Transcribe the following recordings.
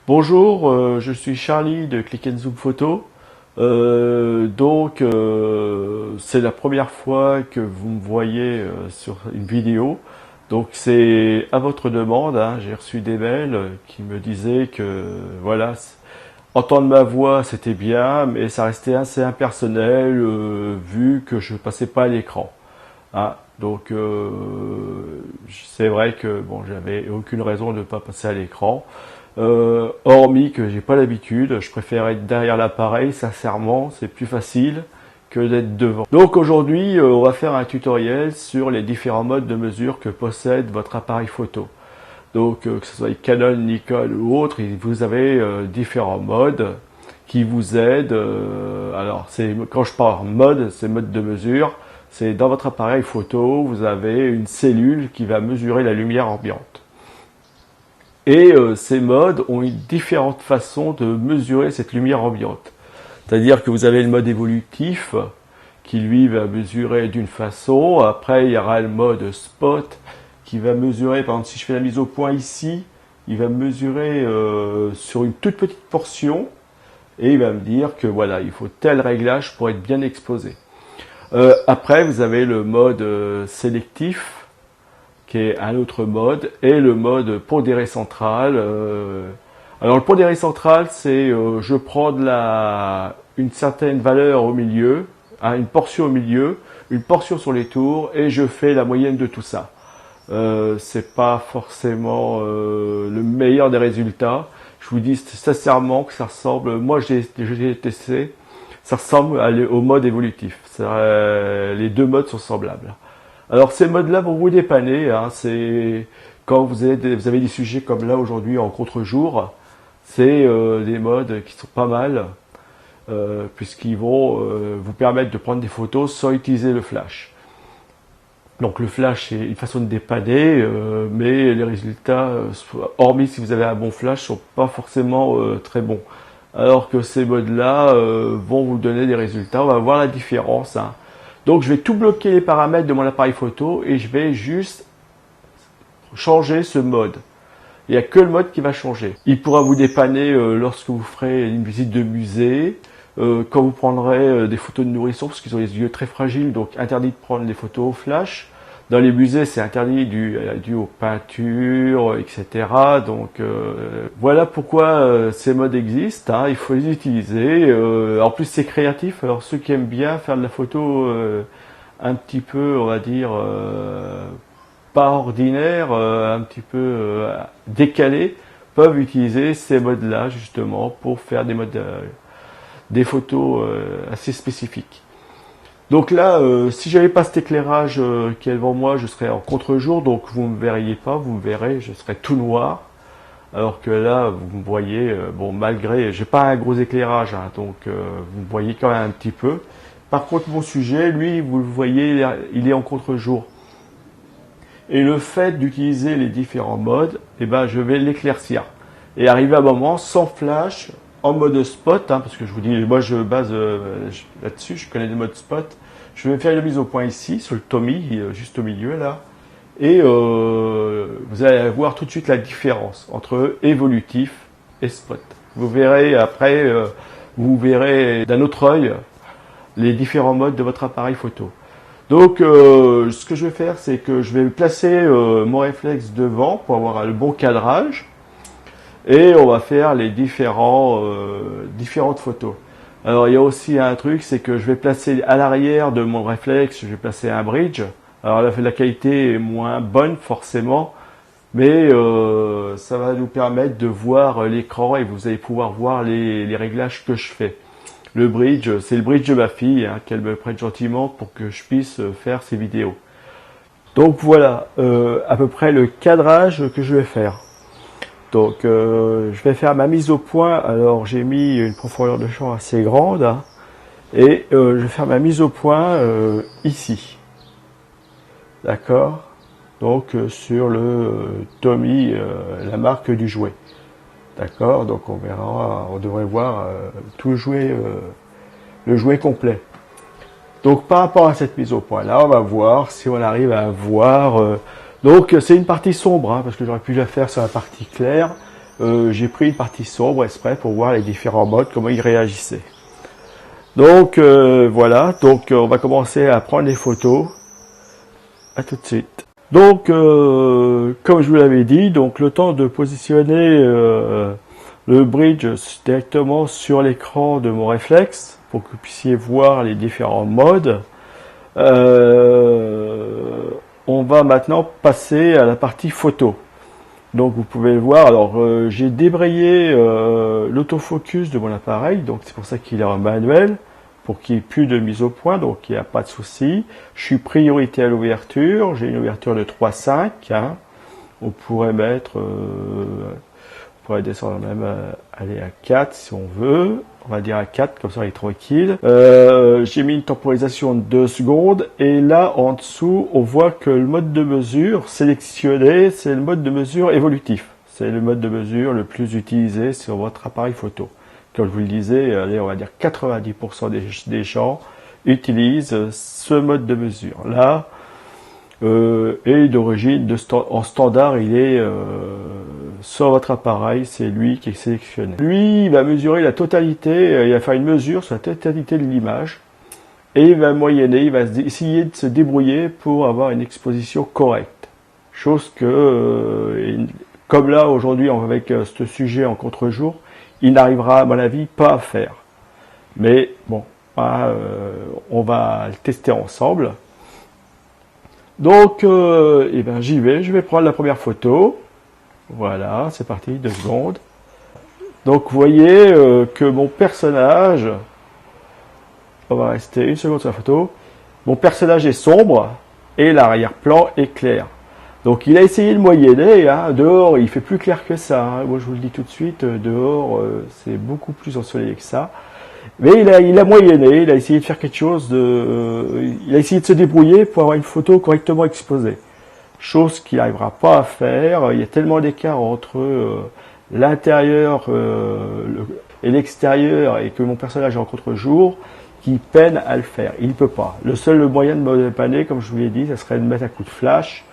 Bonjour, je suis Charlie de Click and Zoom Photo. C'est la première fois que vous me voyez sur une vidéo. Donc c'est à votre demande, hein. J'ai reçu des mails qui me disaient que voilà, entendre ma voix c'était bien, mais ça restait assez impersonnel vu que je passais pas à l'écran. Hein. C'est vrai que bon, j'avais aucune raison de ne pas passer à l'écran. Hormis que j'ai pas l'habitude, je préfère être derrière l'appareil, sincèrement, c'est plus facile que d'être devant. Donc aujourd'hui, on va faire un tutoriel sur les différents modes de mesure que possède votre appareil photo. Donc que ce soit Canon, Nikon ou autre, vous avez différents modes qui vous aident. Quand je parle mode, c'est mode de mesure. C'est dans votre appareil photo, vous avez une cellule qui va mesurer la lumière ambiante. Et ces modes ont une différente façon de mesurer cette lumière ambiante. C'est-à-dire que vous avez le mode évolutif qui lui va mesurer d'une façon. Après, il y aura le mode spot qui va mesurer, par exemple si je fais la mise au point ici, il va mesurer sur une toute petite portion et il va me dire que voilà, il faut tel réglage pour être bien exposé. Après, vous avez le mode sélectif qui est un autre mode, et le mode pondéré central. Alors le pondéré central, c'est je prends une certaine valeur au milieu, hein, une portion au milieu, une portion sur les tours, et je fais la moyenne de tout ça. C'est pas forcément le meilleur des résultats. Je vous dis sincèrement que ça ressemble, moi j'ai testé, ça ressemble au mode évolutif. Les deux modes sont semblables. Alors ces modes-là vont vous dépanner, hein, c'est quand vous avez des sujets comme là aujourd'hui en contre-jour, c'est des modes qui sont pas mal, puisqu'ils vont vous permettre de prendre des photos sans utiliser le flash. Donc le flash c'est une façon de dépanner, mais les résultats, hormis si vous avez un bon flash, sont pas forcément très bons. Alors que ces modes-là vont vous donner des résultats, on va voir la différence. Hein. Donc je vais tout bloquer les paramètres de mon appareil photo et je vais juste changer ce mode. Il n'y a que le mode qui va changer. Il pourra vous dépanner lorsque vous ferez une visite de musée, quand vous prendrez des photos de nourrissons, parce qu'ils ont les yeux très fragiles, donc interdit de prendre des photos au flash. Dans les musées, c'est interdit dû aux peintures, etc. Donc voilà pourquoi ces modes existent. Hein, il faut les utiliser. En plus, c'est créatif. Alors ceux qui aiment bien faire de la photo un petit peu, on va dire, pas ordinaire, un petit peu décalé, peuvent utiliser ces modes-là justement pour faire des photos assez spécifiques. Donc là, si j'avais pas cet éclairage qui est devant moi, je serais en contre-jour, donc vous ne me verriez pas, vous me verrez, je serais tout noir. Alors que là, vous me voyez, bon, malgré, j'ai pas un gros éclairage, hein, donc vous me voyez quand même un petit peu. Par contre, mon sujet, lui, vous le voyez, il est en contre-jour. Et le fait d'utiliser les différents modes, eh ben, je vais l'éclaircir. Et arriver à un moment, sans flash, en mode spot, hein, parce que je vous dis, moi je base là-dessus, je connais le mode spot. Je vais faire une mise au point ici, sur le Tommy, juste au milieu là. Et vous allez voir tout de suite la différence entre évolutif et spot. Vous verrez après, vous verrez d'un autre œil les différents modes de votre appareil photo. Donc ce que je vais faire, c'est que je vais placer mon réflexe devant pour avoir le bon cadrage. Et on va faire les différentes photos. Alors il y a aussi un truc, c'est que je vais placer à l'arrière de mon réflexe, je vais placer un bridge. Alors la qualité est moins bonne forcément, mais ça va nous permettre de voir l'écran et vous allez pouvoir voir les réglages que je fais. Le bridge, c'est le bridge de ma fille, hein, qu'elle me prête gentiment pour que je puisse faire ces vidéos. Donc voilà à peu près le cadrage que je vais faire. Donc je vais faire ma mise au point. Alors j'ai mis une profondeur de champ assez grande, hein, et je vais faire ma mise au point ici. D'accord. Donc sur le Tommy, la marque du jouet. D'accord. Donc on verra, on devrait voir tout le jouet complet. Donc par rapport à cette mise au point là, on va voir si on arrive à voir. Donc c'est une partie sombre, hein, parce que j'aurais pu la faire sur la partie claire. j'ai pris une partie sombre exprès pour voir les différents modes, comment ils réagissaient. Donc voilà, donc on va commencer à prendre les photos. À tout de suite. Donc comme je vous l'avais dit, donc le temps de positionner le bridge directement sur l'écran de mon réflexe pour que vous puissiez voir les différents modes. On va maintenant passer à la partie photo. Donc vous pouvez le voir, alors j'ai débrayé l'autofocus de mon appareil, donc c'est pour ça qu'il est en manuel, pour qu'il n'y ait plus de mise au point, donc il n'y a pas de souci. Je suis priorité à l'ouverture, j'ai une ouverture de 3,5, hein. On pourrait mettre, on pourrait descendre même, aller à 4 si on veut, on va dire à 4, comme ça on est tranquille. J'ai mis une temporisation de 2 secondes, et là en dessous, on voit que le mode de mesure sélectionné, c'est le mode de mesure évolutif. C'est le mode de mesure le plus utilisé sur votre appareil photo. Comme je vous le disais, allez, on va dire 90% des gens utilisent ce mode de mesure. Là, et d'origine en standard, il est sur votre appareil, c'est lui qui est sélectionné. Lui, il va mesurer la totalité, il va faire une mesure sur la totalité de l'image, et il va moyenner, il va essayer de se débrouiller pour avoir une exposition correcte. Chose que, comme là aujourd'hui avec ce sujet en contre-jour, il n'arrivera à mon avis pas à faire. Mais bon, on va le tester ensemble. Donc, eh ben, j'y vais, je vais prendre la première photo. Voilà, c'est parti, 2 secondes. Donc vous voyez que mon personnage, on va rester 1 seconde sur la photo, mon personnage est sombre et l'arrière-plan est clair. Donc il a essayé de moyenner, hein. Dehors il fait plus clair que ça, hein. Moi je vous le dis tout de suite, dehors c'est beaucoup plus ensoleillé que ça. Mais il a moyenné, il a essayé de faire quelque chose il a essayé de se débrouiller pour avoir une photo correctement exposée. Chose qu'il n'arrivera pas à faire, il y a tellement d'écart entre l'intérieur et l'extérieur, et que mon personnage est en contre-jour, qu'il peine à le faire. Il ne peut pas. Le seul moyen de me dépanner, comme je vous l'ai dit, ça serait de mettre un coup de flash.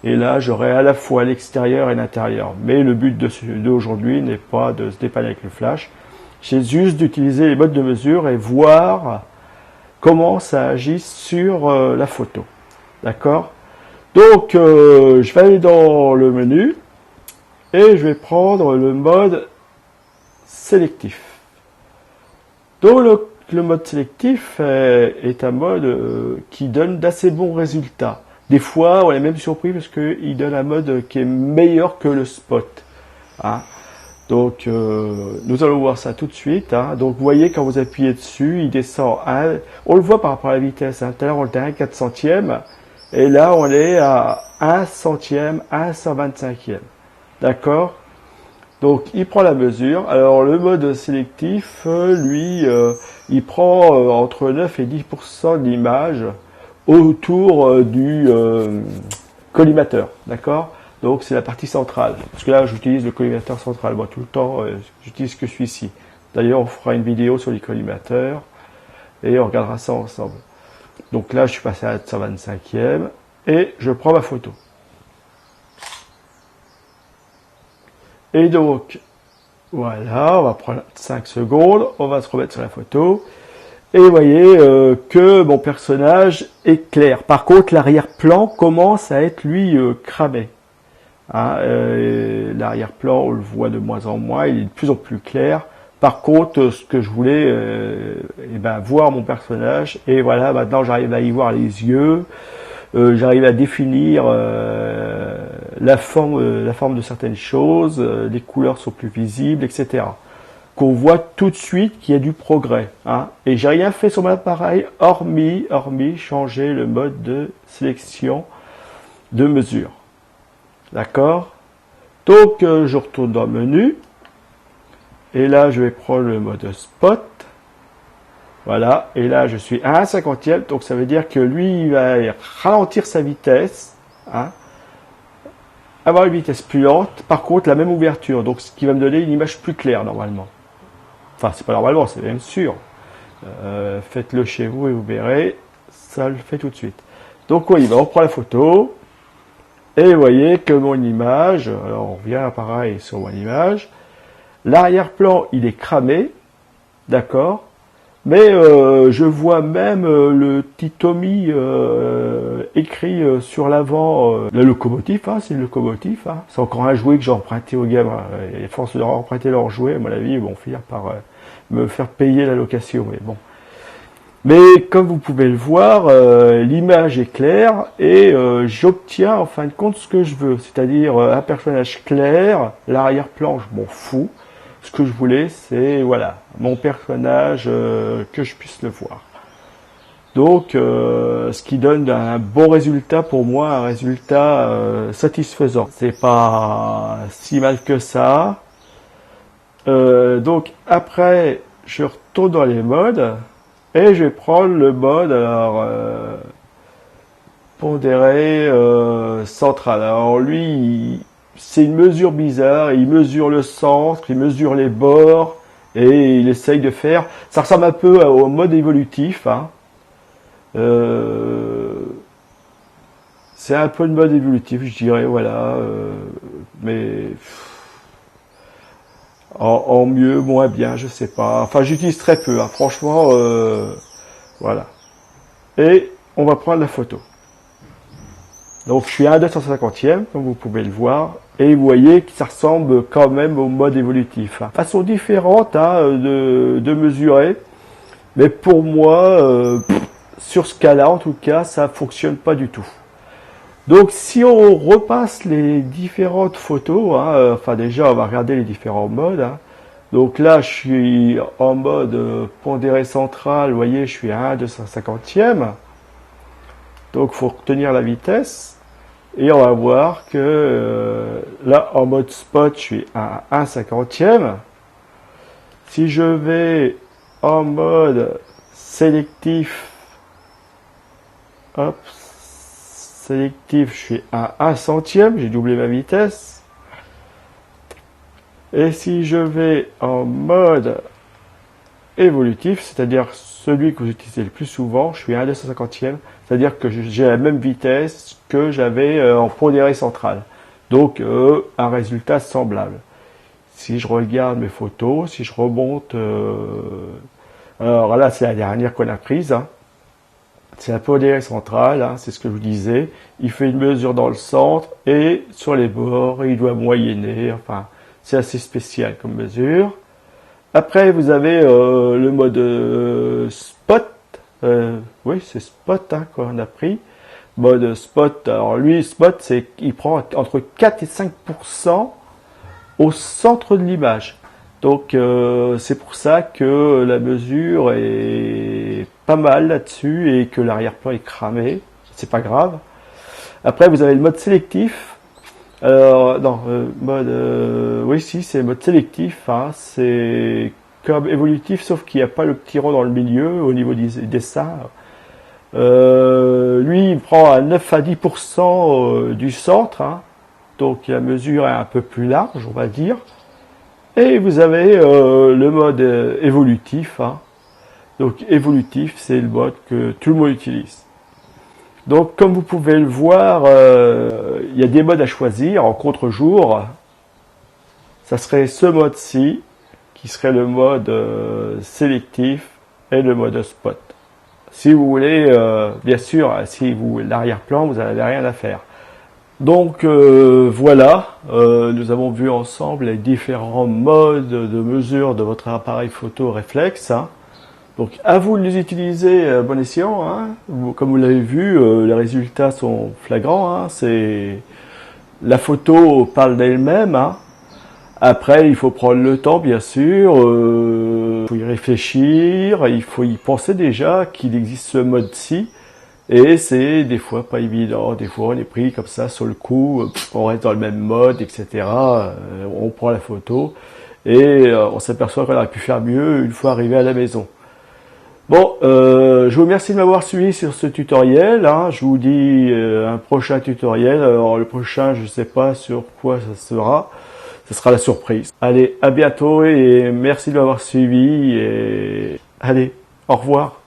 Et là, j'aurai à la fois l'extérieur et l'intérieur. Mais le but d'aujourd'hui n'est pas de se dépanner avec le flash. C'est juste d'utiliser les modes de mesure et voir comment ça agit sur la photo. D'accord? Donc, je vais aller dans le menu et je vais prendre le mode sélectif. Donc, le mode sélectif est un mode qui donne d'assez bons résultats. Des fois, on est même surpris parce qu'il donne un mode qui est meilleur que le spot. Hein. Donc, nous allons voir ça tout de suite. Hein. Donc, vous voyez, quand vous appuyez dessus, il descend à... On le voit par rapport à la vitesse. Hein. Tout à l'heure, on était à 1/4 centième. Et là, on est à 1 centième, 1 125e. D'accord? Donc, il prend la mesure. Alors, le mode sélectif, lui, il prend entre 9 et 10% de l'image autour du collimateur. D'accord? Donc, c'est la partie centrale. Parce que là, j'utilise le collimateur central. Moi, tout le temps, j'utilise que celui-ci. D'ailleurs, on fera une vidéo sur les collimateurs et on regardera ça ensemble. Donc là, je suis passé à 125e et je prends ma photo. Et donc, voilà, on va prendre 5 secondes, on va se remettre sur la photo. Et vous voyez que mon personnage est clair. Par contre, l'arrière-plan commence à être, lui, cramé. Hein, l'arrière-plan, on le voit de moins en moins, il est de plus en plus clair. Par contre, ce que je voulais, voir mon personnage, et voilà, maintenant j'arrive à y voir les yeux, j'arrive à définir la forme de certaines choses, les couleurs sont plus visibles, etc. Qu'on voit tout de suite qu'il y a du progrès. Hein, et j'ai rien fait sur mon appareil, hormis changer le mode de sélection de mesure. D'accord? Donc, je retourne dans le menu. Et là, je vais prendre le mode spot. Voilà. Et là, je suis à 1/50e. Donc, ça veut dire que lui, il va ralentir sa vitesse. Hein, avoir une vitesse plus lente. Par contre, la même ouverture. Donc, ce qui va me donner une image plus claire, normalement. Enfin, c'est pas normalement, c'est même sûr. Faites-le chez vous et vous verrez. Ça le fait tout de suite. Donc, oui, on reprend la photo. Et vous voyez que mon image, alors on revient pareil sur mon image, l'arrière-plan il est cramé, d'accord, mais je vois même le petit Tommy écrit sur l'avant, la locomotive, hein, c'est une locomotive, hein. C'est encore un jouet que j'ai emprunté aux gamins, et à force de leur emprunter leur jouet, à mon avis, ils vont finir par me faire payer la location, mais bon. Mais comme vous pouvez le voir, l'image est claire et j'obtiens en fin de compte ce que je veux, c'est-à-dire un personnage clair, l'arrière-plan je m'en fous. Ce que je voulais, c'est voilà mon personnage que je puisse le voir. Donc, ce qui donne un bon résultat pour moi, un résultat satisfaisant. C'est pas si mal que ça. Donc après, je retourne dans les modes. Et je vais prendre le mode alors pondéré central. Alors lui, c'est une mesure bizarre. Il mesure le centre, il mesure les bords et il essaye de faire. Ça ressemble un peu au mode évolutif. Hein. C'est un peu le mode évolutif, je dirais, voilà. Mais en mieux, moins bien, je sais pas. Enfin, j'utilise très peu, hein. Franchement, voilà. Et on va prendre la photo. Donc, je suis à 1/250e, comme vous pouvez le voir, et vous voyez que ça ressemble quand même au mode évolutif. Hein. Façon différente hein, de mesurer, mais pour moi, sur ce cas-là, en tout cas, ça fonctionne pas du tout. Donc si on repasse les différentes photos, hein, enfin déjà on va regarder les différents modes. Hein. Donc là je suis en mode pondéré central, vous voyez je suis à 1/250e. Donc il faut retenir la vitesse. Et on va voir que là en mode spot je suis à 1/50e. Si je vais en mode sélectif, hop, sélectif, je suis à 1/100e, j'ai doublé ma vitesse. Et si je vais en mode évolutif, c'est-à-dire celui que vous utilisez le plus souvent, je suis à 1/250e, c'est-à-dire que j'ai la même vitesse que j'avais en pondéré central. Donc un résultat semblable. Si je regarde mes photos, si je remonte, alors là c'est la dernière qu'on a prise, hein. C'est un pondéré central, hein, c'est ce que je vous disais. Il fait une mesure dans le centre et sur les bords, il doit moyenner. Enfin, c'est assez spécial comme mesure. Après, vous avez le mode spot. Oui, c'est spot hein, qu'on a pris. Mode spot. Alors lui, spot, c'est il prend entre 4 et 5% au centre de l'image. Donc c'est pour ça que la mesure est pas mal là-dessus et que l'arrière-plan est cramé. C'est pas grave. Après vous avez le mode sélectif. Alors non, mode oui si c'est mode sélectif. Hein, c'est comme évolutif sauf qu'il n'y a pas le petit rond dans le milieu au niveau des dessins. Lui il prend à 9 à 10% du centre. Hein, donc la mesure est un peu plus large on va dire. Et vous avez le mode évolutif. Hein. Donc évolutif, c'est le mode que tout le monde utilise. Donc comme vous pouvez le voir, il y a des modes à choisir en contre-jour. Ça serait ce mode-ci, qui serait le mode sélectif et le mode spot. Si vous voulez, bien sûr, si vous l'arrière-plan, vous n'avez rien à faire. Donc voilà, nous avons vu ensemble les différents modes de mesure de votre appareil photo réflexe. Hein. Donc à vous de les utiliser bon escient. Hein. Comme vous l'avez vu, les résultats sont flagrants. Hein. La photo parle d'elle-même. Hein. Après, il faut prendre le temps, bien sûr. Il faut y réfléchir. Il faut y penser déjà qu'il existe ce mode-ci. Et c'est des fois pas évident, des fois on est pris comme ça sur le coup, on reste dans le même mode, etc. On prend la photo et on s'aperçoit qu'on aurait pu faire mieux une fois arrivé à la maison. Bon, je vous remercie de m'avoir suivi sur ce tutoriel. Hein. Je vous dis un prochain tutoriel. Alors le prochain, je ne sais pas sur quoi ça sera. Ce sera la surprise. Allez, à bientôt et merci de m'avoir suivi. Et allez, au revoir.